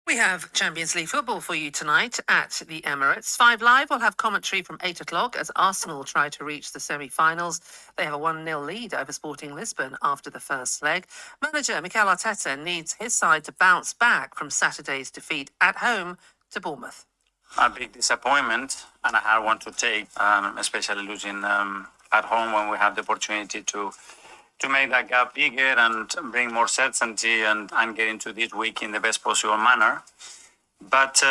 We have Champions League football for you tonight at the Emirates. 5 Live will have commentary from 8 o'clock as Arsenal try to reach the semi-finals. They have a 1-0 lead over Sporting Lisbon after the first leg. Manager Mikel Arteta needs his side to bounce back from Saturday's defeat at home to Bournemouth. A big disappointment and a hard one to take, especially losing at home when we have the opportunity to make that gap bigger and bring more certainty and get into this week in the best possible manner. But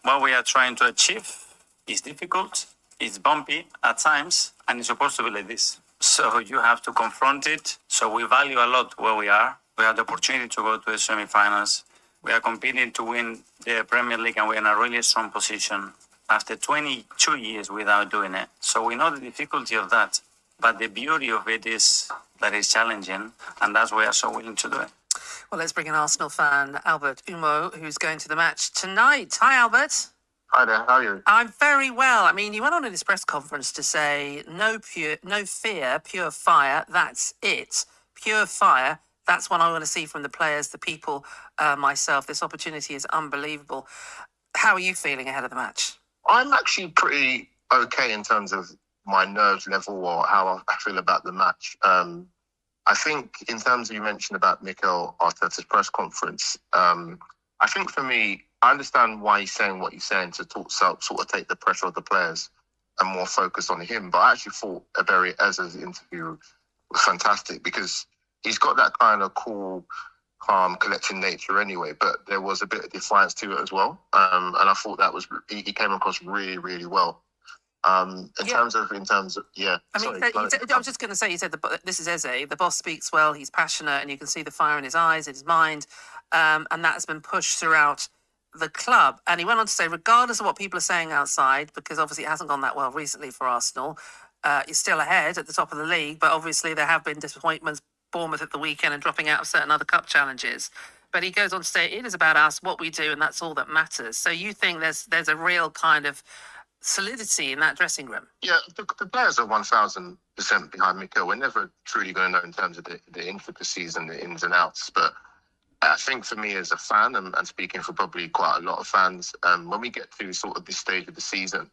what we are trying to achieve is difficult, it's bumpy at times, and it's supposed to be like this. So you have to confront it. So we value a lot where we are. We have the opportunity to go to the semi-finals. We are competing to win the Premier League, and we're in a really strong position after 22 years without doing it. So we know the difficulty of that. But the beauty of it is that it's challenging, and that's why we are so willing to do it. Well, let's bring an Arsenal fan, Albert Umo, who's going to the match tonight. Hi, Albert. Hi there, how are you? I'm very well. I mean, you went on in this press conference to say, no fear, pure fire, that's it. Pure fire, that's what I want to see from the players, the people, myself. This opportunity is unbelievable. How are you feeling ahead of the match? I'm actually pretty okay in terms of my nerves level or how I feel about the match. I think in terms of you mentioned about Mikel Arteta's press conference, I think for me, I understand why he's saying what he's saying to sort of take the pressure off the players and more focus on him. But I actually thought Eze's interview was fantastic because he's got that kind of cool, calm, collected nature anyway, but there was a bit of defiance to it as well. And I thought he came across really, really well. In terms of, yeah. I mean, I was just going to say, you said this is Eze. The boss speaks well. He's passionate, and you can see the fire in his eyes, in his mind, and that's been pushed throughout the club. And he went on to say, regardless of what people are saying outside, because obviously it hasn't gone that well recently for Arsenal, you're still ahead at the top of the league, but obviously there have been disappointments. Bournemouth at the weekend and dropping out of certain other cup challenges. But he goes on to say, it is about us, what we do, and that's all that matters. So you think there's a real kind of solidity in that dressing room? Yeah, the players are 1,000% behind Mikel. We're never truly going to know in terms of the intricacies and the ins and outs. But I think for me as a fan, and speaking for probably quite a lot of fans, when we get to sort of this stage of the season,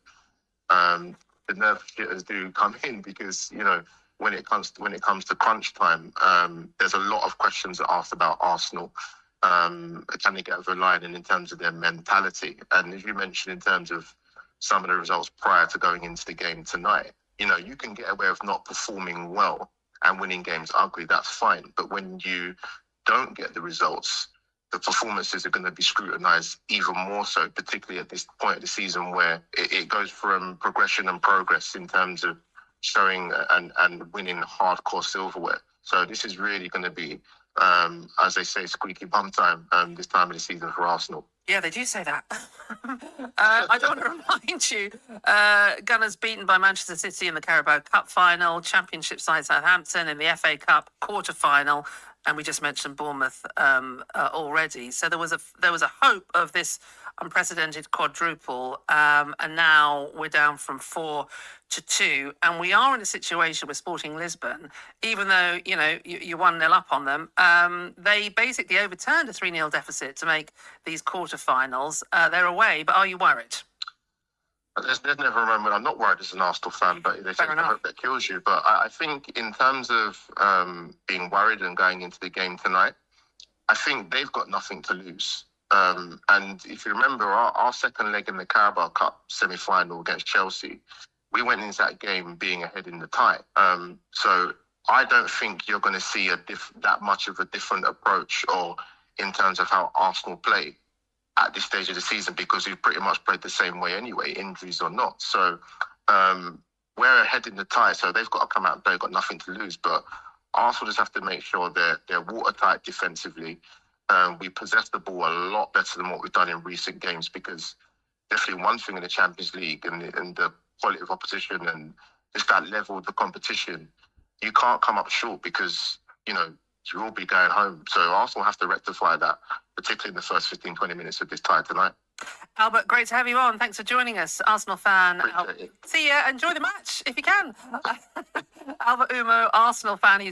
the nerve shitters do come in because, you know, when it comes to crunch time, there's a lot of questions asked about Arsenal. Can they get over the line in terms of their mentality? And as you mentioned, in terms of some of the results prior to going into the game tonight, you know, you can get away with not performing well and winning games ugly. That's fine. But when you don't get the results, the performances are going to be scrutinised even more so, particularly at this point of the season where it goes from progression and progress in terms of showing and winning hardcore silverware. So this is really going to be, as they say, squeaky bum time this time of the season for Arsenal. Yeah, they do say that. I don't want to remind you, Gunners beaten by Manchester City in the Carabao Cup final, Championship side Southampton in the FA Cup quarter-final, and we just mentioned Bournemouth already. So there was a hope of this unprecedented quadruple, and now we're down from 4 to 2, and we are in a situation with Sporting Lisbon, even though, you know, you're 1-0 up on them, they basically overturned a 3-0 deficit to make these quarterfinals. They're away, but are you worried? There's never a moment I'm not worried as an Arsenal fan, but they say I hope that kills you. But I think in terms of being worried and going into the game tonight, I think they've got nothing to lose. And if you remember, our second leg in the Carabao Cup semi-final against Chelsea, we went into that game being ahead in the tie. So I don't think you're going to see that much of a different approach or in terms of how Arsenal play at this stage of the season, because we've pretty much played the same way anyway, injuries or not. So we're ahead in the tie, so they've got to come out and play, got nothing to lose. But Arsenal just have to make sure they're watertight defensively. We possess the ball a lot better than what we've done in recent games, because definitely one thing in the Champions League and the quality of opposition and just that level of the competition, you can't come up short because, you know, you will be going home. So Arsenal have to rectify that, particularly in the first 15, 20 minutes of this tie tonight. Albert, great to have you on. Thanks for joining us. Arsenal fan. Appreciate it. See ya. Enjoy the match if you can. Albert Umo, Arsenal fan. He's